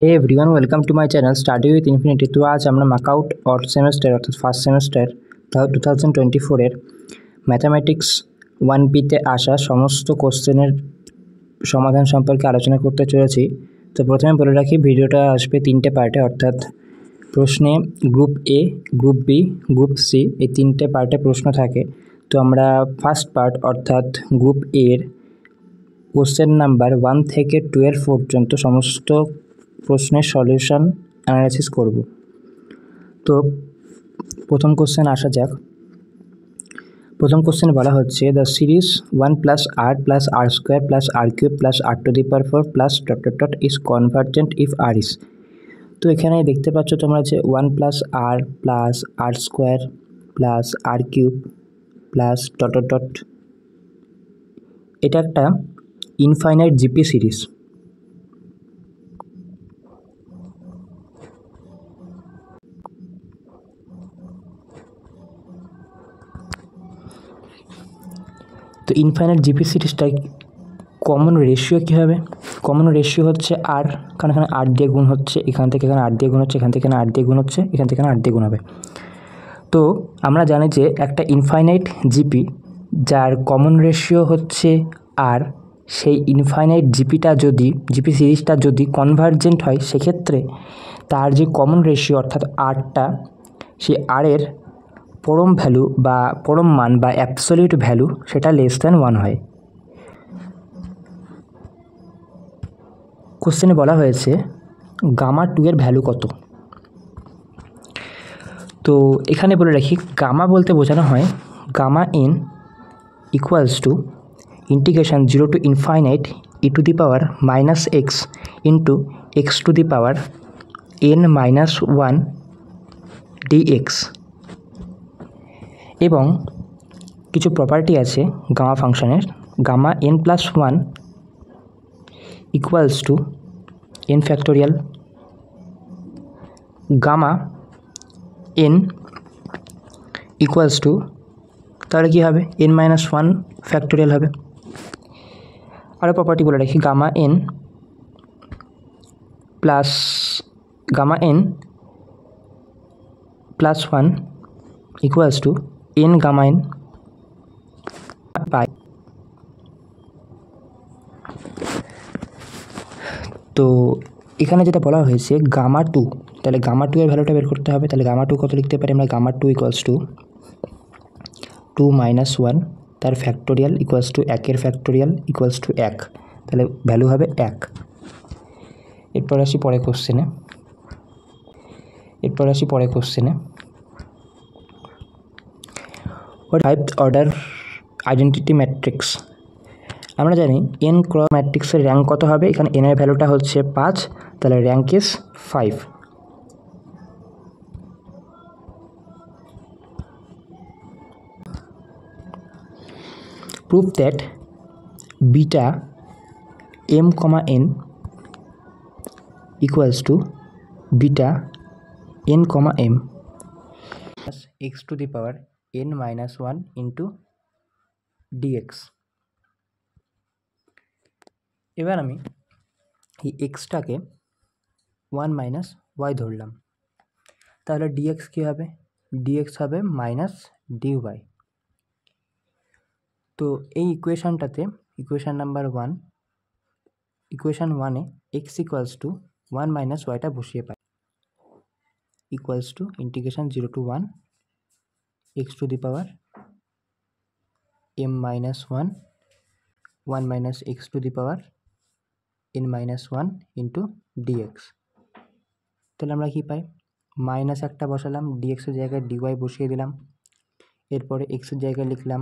Hey everyone, welcome to my channel study with infinity. तो आज আমরা মাকআউট অর সেমেস্টার অর্থাৎ ফার্স্ট সেমেস্টার 2024 এর ম্যাথামেটিক্স 1B-তে আসা সমস্ত কোশ্চেনের সমাধান সম্পর্কে আলোচনা করতে চলেছি। তো প্রথমে বলে রাখি, ভিডিওটা আসবে তিনটে পার্টে, অর্থাৎ প্রশ্নে group A, group B, group C এই তিনটে পার্টে প্রশ্ন থাকে। তো আমরা ফার্স্ট পার্ট অর্থাৎ গ্রুপ এর কোশ্চেন নাম্বার 1 থেকে 12 পর্যন্ত সমস্ত প্রশ্নের সলিউশন অ্যানালাইসিস করব। তো প্রথম কোশ্চেন আসা যাক। প্রথম কোশ্চেন বলা হচ্ছে the series 1 plus r plus r square plus r cube plus r to the power 4 plus dot dot dot is convergent if r is. তো এখানে দেখতে পাচ্ছ তোমরা যে 1 plus r square plus r cube plus dot dot dot, এটা একটা infinite GP series. তো infinite GP সিরিজটাই কমন রেশিও কী হবে? কমন রেশিও হচ্ছে আর, কারণ এখানে আর দিয়ে গুণ হচ্ছে, এখান থেকে এখানে আর দিয়ে গুণ হচ্ছে, এখান থেকে এখানে আর দিয়ে গুণ হচ্ছে, এখান থেকে এখানে আর দিয়ে গুণ হবে। তো আমরা জানি যে একটা ইনফাইনাইট জিপি যার কমন রেশিও হচ্ছে আর, সেই ইনফাইনাইট জিপি সিরিজটা যদি কনভার্জেন্ট হয়, সেক্ষেত্রে তার যে কমন রেশিও অর্থাৎ আরটা, সেই আরের পরম ভ্যালু বা পরম মান বা অ্যাবসলিউট ভ্যালু সেটা লেস দ্যান 1 হয়। কোশ্চেনে বলা হয়েছে গামা 2 এর ভ্যালু কত। তো এখানে বলে রাখি, গামা বলতে বোঝানো হয় gamma n equals to integration 0 to infinite e to the power minus x into x to the power n minus 1 dx. এবং কিছু প্রপার্টি আছে গামা ফাংশনের। Gamma n plus 1 equals to n factorial, gamma n equals to, তাহলে কী হবে, N minus 1 factorial হবে। আরও property বলে রাখি, gamma n plus one equals to n gamma n পাই। তো এখানে যেটা বলা হয়েছে গামা 2, তাহলে গামা 2 এর ভ্যালুটা বের করতে হবে। তাহলে গামা 2 কত লিখতে পারি আমরা? গামা 2 ইকুয়ালস টু 2 মাইনাস 1 তার factorial equals to 1 factorial equals to 1, তাহলে ভ্যালু হবে 1। এরপর আসি পরের কোশ্চেনে। ফাইভথ অর্ডার আইডেন্টিটি ম্যাট্রিক্স। আমরা জানি এন ক্রস ম্যাট্রিক্সের র্যাঙ্ক কত হবে। এখানে এন এর ভ্যালুটা হচ্ছে 5, তাহলে rank is 5। Prove that beta m comma n equals to beta n comma m plus x to the power n minus 1 into dx. এবার আমি এই এক্সটাকে 1 মাইনাস ওয়াই ধরলাম, তাহলে ডিএক্স কী হবে? ডিএক্স হবে মাইনাস ডিওয়াই। তো এই ইকুয়েশানটাতে, ইকুয়েশান নাম্বার 1, ইকুয়েশান 1-এ এক্স ইকুয়ালস টু 1 মাইনাস ওয়াইটা বসিয়ে পাই, equals to integration 0 to 1 x to the power m minus 1 minus x to the power n minus 1 into dx. তাহলে আমরা কী পাই? মাইনাস একটা বসালাম, ডিএক্সের জায়গায় ডিওয়াই বসিয়ে দিলাম। এরপরে এক্সের জায়গায় লিখলাম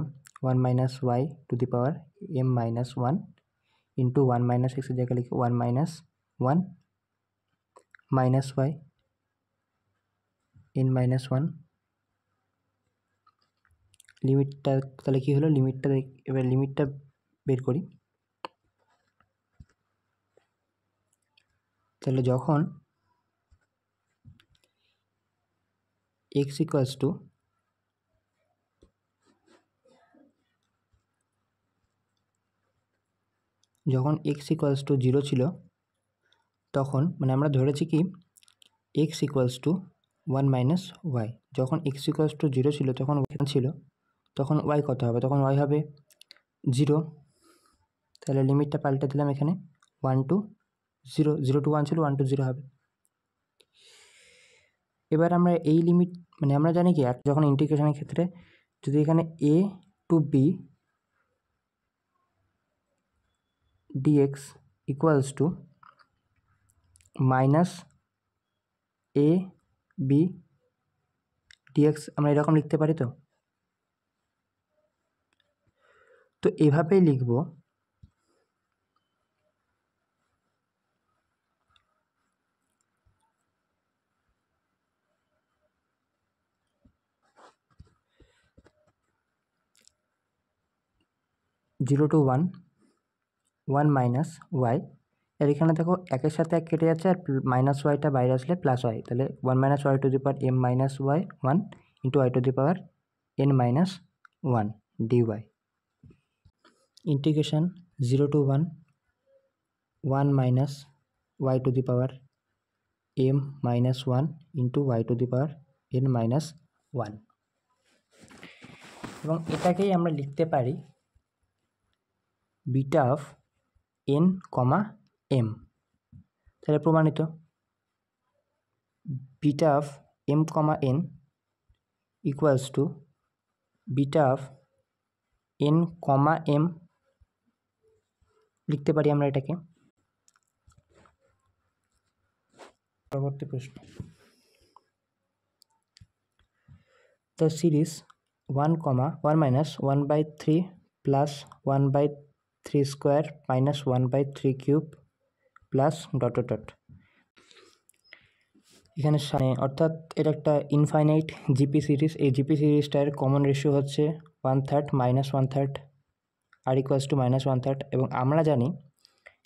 1 minus y to the power m minus 1 into 1 minus এক্সের জায়গায় লিখি 1 minus 1 minus y n minus 1। লিমিটটা তাহলে কী হলো? এবার লিমিটটা বের করি। তাহলে যখন এক্স ইকুয়ালস টু যখন এক্স ইকুয়ালস টু 0 ছিল, তখন মানে আমরা ধরেছি কি x equals to 1 minus y. যখন এক্স ইকুয়ালস টু 0 ছিল তখন ওয়ান ছিল, তখন ওয়াই কত হবে? তখন ওয়াই হবে 0। তাহলে লিমিটটা পাল্টে দিলাম এখানে 1 টু 0, 0 টু 1 ছিল, 1 টু 0 হবে। এবার আমরা এই লিমিট মানে আমরা জানি কি যখন ইন্টিগ্রেশনের ক্ষেত্রে যদি এখানে a to b dx equals to minus a b dx আমরা এরকম লিখতে পারি। তো এভাবেই লিখব। Zero to one, 1 minus y. আর এখানে দেখো একের সাথে এক কেটে যাচ্ছে, আর মাইনাস ওয়াইটা বাইরে আসলে প্লাস ওয়াই, তাহলে 1 minus y to the power m minus y 1 into y to the power n minus 1 dy. Integration 0 to 1, 1 minus y to the power m minus 1 into y to the power n minus 1। এবং এটাকেই আমরা লিখতে পারি beta of n comma m. তাহলে প্রমাণিত beta of m comma n equals to beta of n comma m লিখতে পারি আমরা এটাকে। পরবর্তী প্রশ্ন, the series 1 minus 1/3 plus 1/3 square minus 1/3 cube plus dot dot dot. এখানে অর্থাৎ এটা একটা ইনফাইনাইট জিপি সিরিজ। এই জিপি সিরিজটার কমন রেশিও হচ্ছে 1/3 মাইনাস 1/3 আর ইকুয়ালস টু মাইনাস 1/3। এবং আমরা জানি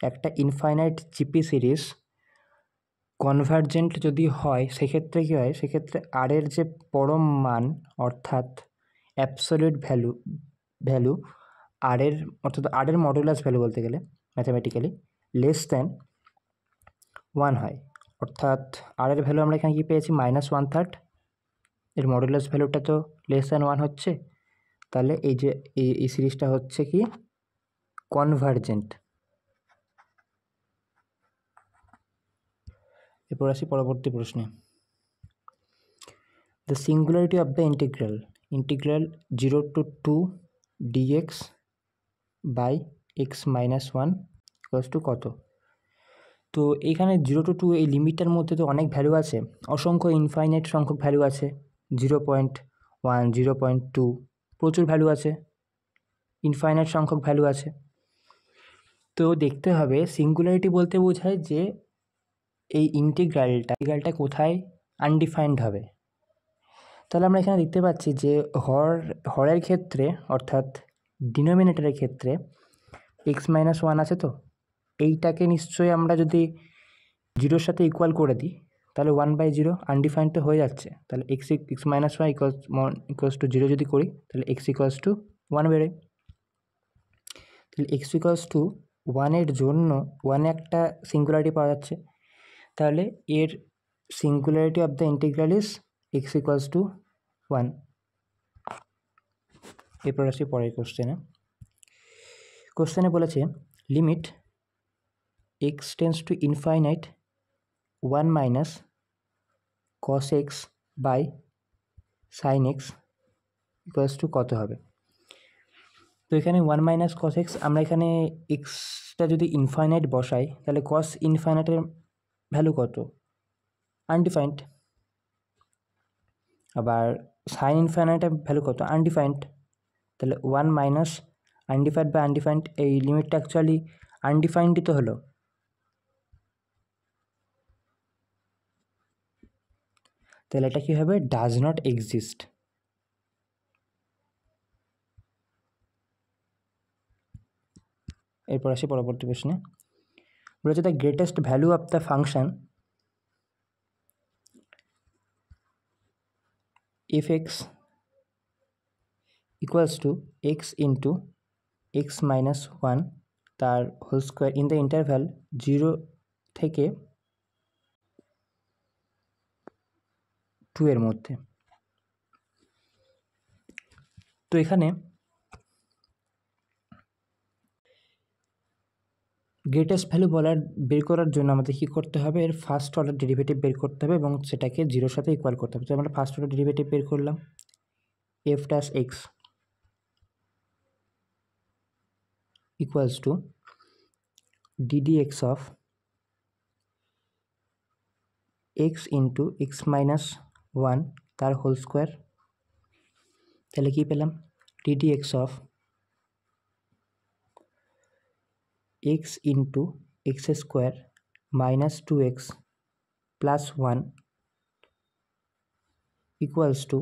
একটা ইনফাইনাইট জিপি সিরিজ কনভার্জেন্ট যদি হয় সেক্ষেত্রে কী হয়, সেক্ষেত্রে আর এর যে পরম মান অর্থাৎ অ্যাবসলিউট ভ্যালু আর এর অর্থাৎ আর এর মডুলাস ভ্যালু বলতে গেলে ম্যাথামেটিক্যালি লেস দ্যান 1 হয়। অর্থাৎ আর এর ভ্যালু আমরা এখানে কী পেয়েছি মাইনাস 1/3, এর মডুলাস ভ্যালুটা তো লেস দ্যান 1 হচ্ছে, তাহলে এই যে এই সিরিজটা হচ্ছে কি কনভার্জেন্ট। এরপর আসি পরবর্তী প্রশ্নে। The singularity of the integral 0 to 2 dx by x minus 1 equals to কত? তো এইখানে 0 to 2 এই লিমিটটার মধ্যে তো অনেক ভ্যালু আছে, অসংখ্য ইনফাইনাইট সংখ্যক ভ্যালু আছে, 0.1, 0.2 প্রচুর ভ্যালু আছে, ইনফাইনাইট সংখ্যক ভ্যালু আছে। তো দেখতে হবে সিঙ্গুলারিটি বলতে বোঝায় যে এই ইন্টিগ্রালটা কোথায় আনডিফাইন্ড হবে। তাহলে আমরা এখানে দেখতে পাচ্ছি যে হরের ক্ষেত্রে অর্থাৎ ডিনোমিনেটরের ক্ষেত্রে এক্স মাইনাস 1 আছে, তো এইটাকে নিশ্চয়ই আমরা যদি 0-র সাথে ইকুয়াল করে দিই তাহলে 1/0 আনডিফাইন্ড তো হয়ে যাচ্ছে। তাহলে এক্স মাইনাস 1 ইকুয়ালস টু 0 যদি করি তাহলে এক্স ইকুয়ালস টু 1 বেরোয়। তাহলে এক্স ইকুয়ালস টু 1-এর জন্য 1 একটা সিঙ্গুলারিটি পাওয়া যাচ্ছে, তাহলে এর singularity of the integral is x equals to 1। এরপর আসি পরের কোশ্চেনে বলেছে limit x tends to infinite 1 minus cos x by sine x equals to কত হবে? তো এখানে 1 মাইনাস কস এক্স, আমরা এখানে এক্সটা যদি ইনফাইনাইট বসাই তাহলে কস ইনফাইনাইটের ভ্যালু কত? আনডিফাইন্ড। আবার সাইন ইনফাইনাইটের ভ্যালু কত? আনডিফাইন্ড। তাহলে 1 মাইনাস আনডিফাইন্ড বাই আনডিফাইন্ড, এই লিমিটটা অ্যাকচুয়ালি আনডিফাইন্ডই তো হলো। তাহলে এটা কী হবে? Does not exist. এরপর আসি পরবর্তী প্রশ্নে। বলেছে the greatest value of the function f x equals to x into x minus 1 তার whole square in the interval 0 থেকে 2 এর মধ্যে। তো এখানে গ্রেটেস্ট ভ্যালু বের করার জন্য আমাদের কী করতে হবে, এর ফার্স্ট অর্ডার ডেরিভেটিভ বের করতে হবে এবং সেটাকে 0-এর সাথে ইকুয়াল করতে হবে। তো আমরা ফার্স্ট অর্ডার ডেরিভেটিভ বের করলাম, F dash x equals two ddx of x into x minus 1 তার হোল স্কোয়ার। তাহলে কী পেলাম, ddx of x into x square minus 2x plus 1 equals two,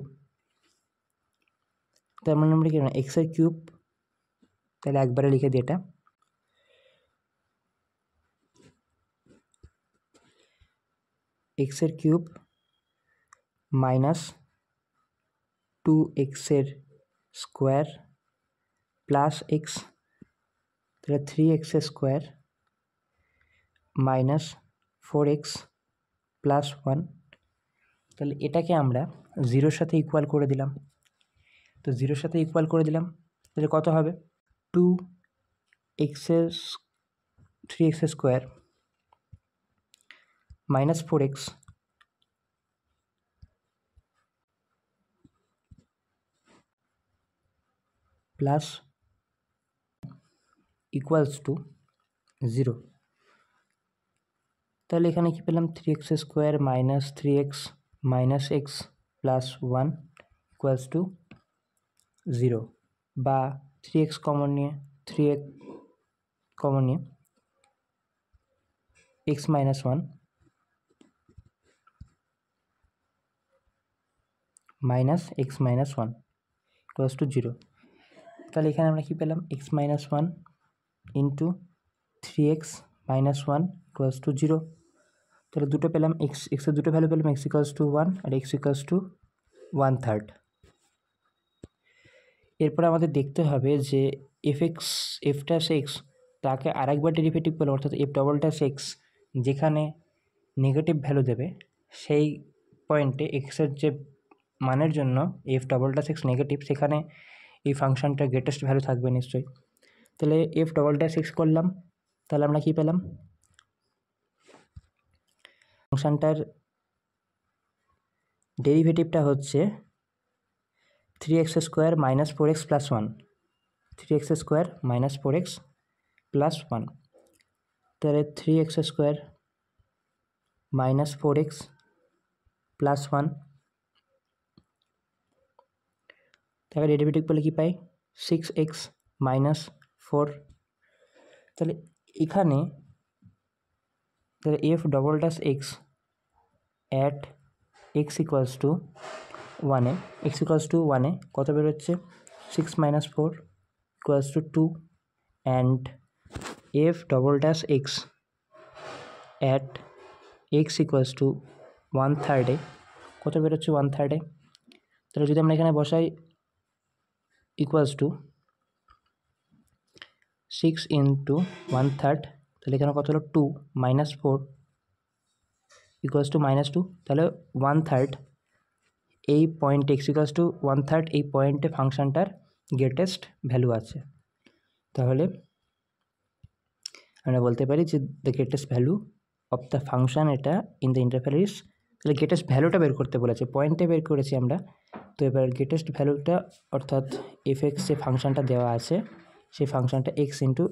তার মানে আমরা কি না এক্সের কিউব, তাহলে একবারে লিখে দিই এটা, এক্সের কিউব মাইনাস 2x এর স্কোয়ার প্লাস এক্স, তাহলে 3x square minus 4x plus 1। তাহলে এটাকে আমরা 0-এর সাথে ইকুয়াল করে দিলাম। তো 0-এর সাথে ইকুয়াল করে দিলাম, তাহলে কত হবে, 3x square minus 4x plus equals to 0। তাহলে এখানে কি পেলাম, 3x square minus 3x minus x plus 1 equals to 0, বা 3x কমন নিয়ে 3x কমন নিয়ে x minus 1 minus x minus 1 equals to 0। তাহলে এখানে আমরা কী পেলাম, x minus 1 into 3x minus 1 equals to 0। তাহলে দুটো পেলাম, এক্সের দুটো ভ্যালু পেলাম, x equals to 1 R x equals to 1/3। এরপরে আমাদের দেখতে হবে যে এফ ড্যাশ এক্স তাকে আরেকবার ডেরিভেটিভ পেলো, অর্থাৎ এফ ডবল ড্যাশ এক্স যেখানে নেগেটিভ ভ্যালু দেবে সেই পয়েন্টে এক্সের যে মানের জন্য F double dash x negative, সেখানে এই ফাংশনটার গ্রেটেস্ট ভ্যালু থাকবে নিশ্চয়ই। তাহলে এফ ডবল ড্যাশ এক্স করলাম, তাহলে আমরা কী পেলাম, ফাংশনটার ডেরিভেটিভটা হচ্ছে 3x square minus 4x plus 1, 3x square minus 4x plus 1। তাহলে 3x square minus 4x plus 1, তাহলে ডেরিভেটিভ পেলে কি পাই, 6x মাইনাস 4। তাহলে এখানে তাহলে f double dash x at x equals to 1-এ, এক্স ইকুয়ালস টু 1-এ কত বেরোচ্ছে, 6 minus 4 equals to 2, and f double dash x at x equals to 1/3-এ কত বেরোচ্ছে, 1/3-এ। তাহলে যদি আমরা এখানে বসাই ইকুয়ালস টু 6 ইন্টু 1/3, তাহলে এখানে কত হলো 2 মাইনাস 4 ইকুয়ালস টু মাইনাস 2, তাহলে 1/3 এই পয়েন্ট এক্স ইকুয়ালস টু 1/3 এই পয়েন্টে ফাংশনটার গ্রেটেস্ট ভ্যালু আছে। তাহলে আমরা বলতে পারি যে the greatest value of the function এটা ইন দ্য ইন্টারভ্যাল ইজ, তাহলে গ্রেটেস্ট ভ্যালুটা বের করতে বলেছে, পয়েন্টে বের করেছি আমরা। তো এবার গ্রেটেস্ট ভ্যালুটা অর্থাৎ এফ এক্স যে ফাংশনটা দেওয়া আছে সেই ফাংশনটা এক্স ইন্টু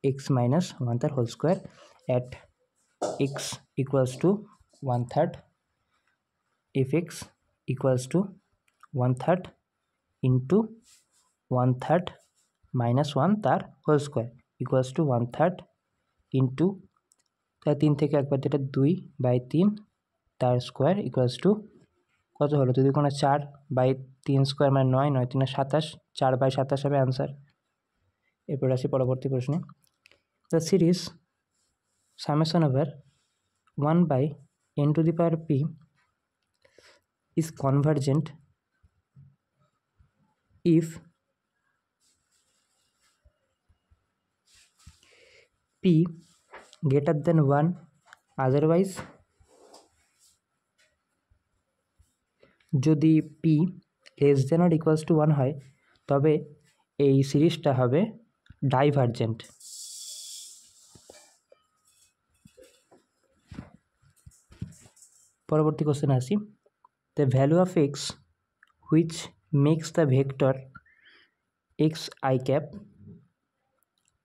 এক্স মাইনাস 1 তার whole square at x equals to 1/3, f x equals to 1/3 into 1/3 minus 1 তার whole square equals to 1/3 into, তার 3 থেকে একবার যেটা 2/3 তার স্কোয়ার ইকুয়ালস টু কত হলো, 2 × 4/3 স্কোয়ার মানে 9, 9 × 3 = 27, 4/27 হবে অ্যান্সার। এরপর আসি পরবর্তী প্রশ্নে, the series summation over 1/n two the power p is convergent if p greater than 1, otherwise যদি P less than or equals to 1 হয় তবে এই সিরিজটা হবে ডাইভারজেন্ট। পরবর্তী কোশ্চেন আসি। The value of x which makes the vector x i cap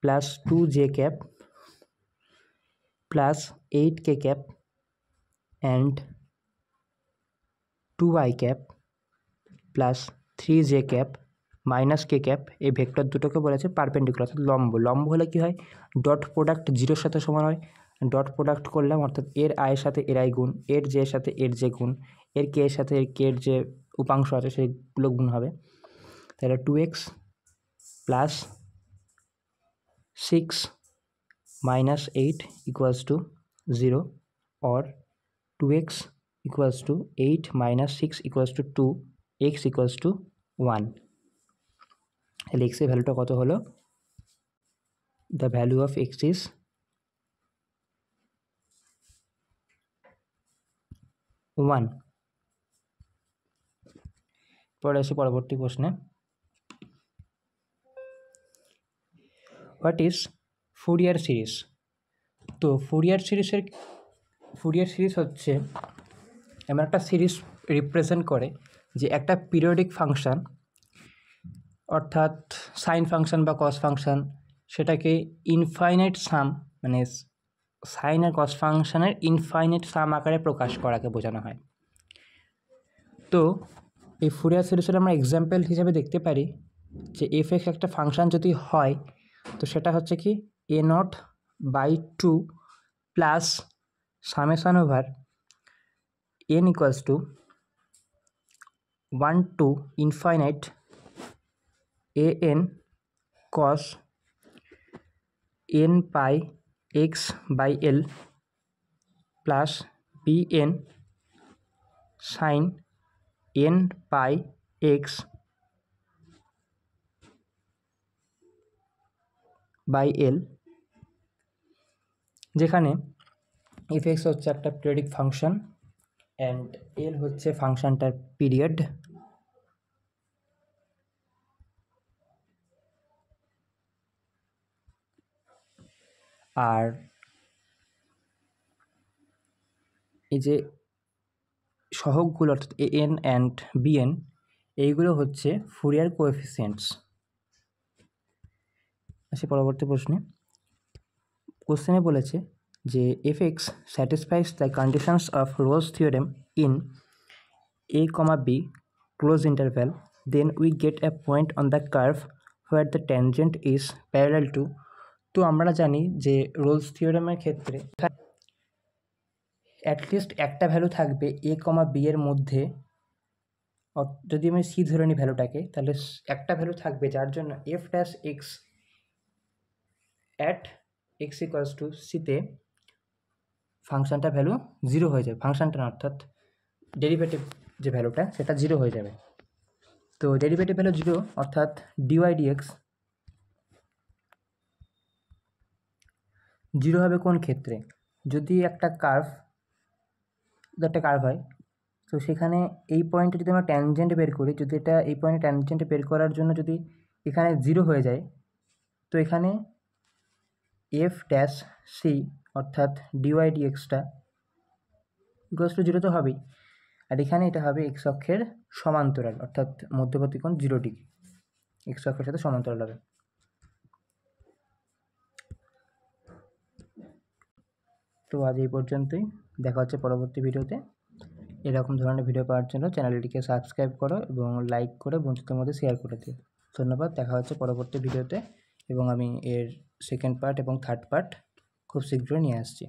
plus 2j cap plus 8k cap and 2i cap plus 3j cap minus k cap, এই vector দুটোকে বলেছে পারপেন্ডিকুলার, অর্থাৎ লম্ব। লম্ব হলে কি হয়, ডট প্রোডাক্ট জিরোর সাথে সমান হয়। ডট প্রোডাক্ট করলাম অর্থাৎ এর আয়ের সাথে এর আই গুণ, এর জে এর সাথে এর জে গুণ, এর কে এর সাথে এর কে এর যে উপাংশ আছে সেগুলো গুণ হবে। তাহলে 2x plus 6 minus 8 equals to 0 or 2x equals to 8 minus 6 equals to 2, x equals to 1. তাহলে x এর ভ্যালুটা কত হলো? The value of x is 1. পরে আসি পরবর্তী প্রশ্নে। What is Fourier series? তো ফুরিয়ার সিরিজ হচ্ছে এমন একটা সিরিজ রিপ্রেজেন্ট করে যে একটা পিরিয়ডিক ফাংশান অর্থাৎ সাইন ফাংশান বা কস ফাংশান, সেটাকে ইনফাইনাইট সাম, মানে সাইন আর কস ফাংশানের ইনফাইনাইট সাম আকারে প্রকাশ করাকে বোঝানো হয়। তো এই ফুরিয়ার সিরিজের আমরা এক্সাম্পল হিসেবে দেখতে পারি যে এফ.এক্স একটা ফাংশান যদি হয় তো সেটা হচ্ছে কি a0/2 plus summation over n equals to 1 to infinite an cos n pi x by l plus bn sin n pi x by l, যেখানে f(x) হচ্ছে একটা পিরিয়ডিক ফাংশন অ্যান্ড l হচ্ছে ফাংশনটার পিরিয়ড। আর এই যে সহগগুলো অর্থাৎ an অ্যান্ড bn, এইগুলো হচ্ছে Fourier কোএফিসিয়েন্টস। আসি পরবর্তী প্রশ্নে। কোশ্চেনে বলেছে যে f(x) satisfies the conditions of Rolle's theorem in a, b close interval, then we get a point on the curve where the tangent is parallel to। তো আমরা জানি যে রোলস থিওরেমের ক্ষেত্রে অ্যাটলিস্ট একটা ভ্যালু থাকবে a, b এর মধ্যে। যদি আমি সি ধরে নিই ভ্যালুটাকে, তাহলে একটা ভ্যালু থাকবে যার জন্য f'(x) at x equals to সিতে ফাংশনটা ভ্যালু 0 হয়ে যাবে। ফাংশনটা না, অর্থাৎ ডেরিভেটিভ যে ভ্যালুটা সেটা 0 হয়ে যাবে। তো ডেরিভেটিভ ভ্যালু 0 অর্থাৎ dy dx 0 হবে কোন ক্ষেত্রে? যদি একটা কার্ভ হয় তো সেখানে এই পয়েন্টে যদি আমরা ট্যানজেন্ট বের করি, যদি এটা এই পয়েন্টে ট্যানজেন্ট বের করার জন্য যদি এখানে 0 হয়ে যায় তো এখানে f'(c) অর্থাৎ dy dxটা ইকুয়ালস টু 0 তো হবেই। আর এখানে এটা হবে x অক্ষের সমান্তরাল, অর্থাৎ মধ্যবর্তী কোণ 0 ডিগ্রি, x অক্ষের সাথে সমান্তরাল হবে। তো আজ এই পর্যন্তই, দেখা হচ্ছে পরবর্তী ভিডিওতে। এরকম ধরনের ভিডিও পাওয়ার জন্য চ্যানেলটিকে সাবস্ক্রাইব করো এবং লাইক করে বন্ধুদের মধ্যে শেয়ার করে দিও। ধন্যবাদ, দেখা হচ্ছে পরবর্তী ভিডিওতে এবং আমি এর সেকেন্ড পার্ট এবং থার্ড পার্ট খুব শীঘ্রই নিয়ে আসছি।